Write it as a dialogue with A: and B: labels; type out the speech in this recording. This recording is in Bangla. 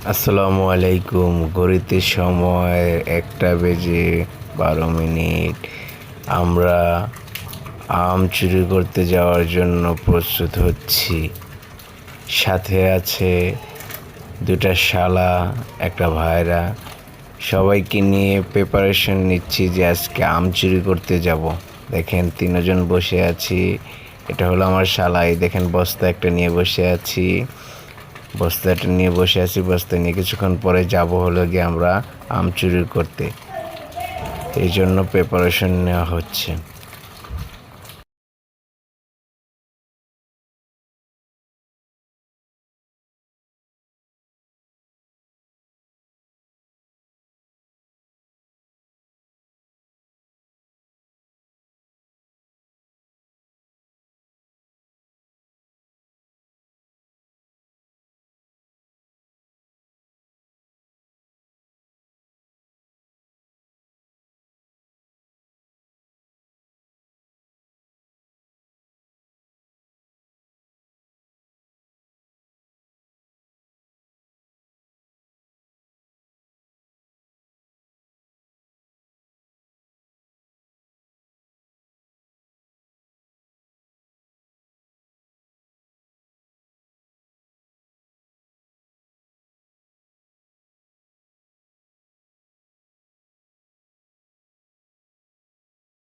A: আসসালামু আলাইকুম। ঘড়িতে সময় 1টা বেজে 12 মিনিট। আমরা আম চুরি করতে যাওয়ার জন্য প্রস্তুত হচ্ছি। সাথে আছে দুটা শালা, একটা ভাইরা। সবাইকে নিয়ে প্রিপারেশন নিচ্ছি যে আজকে আম চুরি করতে যাব। দেখেন 3জন বসে আছি। এটা হলো আমার শালা। এই দেখেন বস্তা একটা নিয়ে বসে আছি। বস্তা নিয়ে কিছুক্ষণ পরে যাব হলো গিয়ে আমরা আম চুরি করতে। এই জন্য প্রিপারেশন নেওয়া হচ্ছে।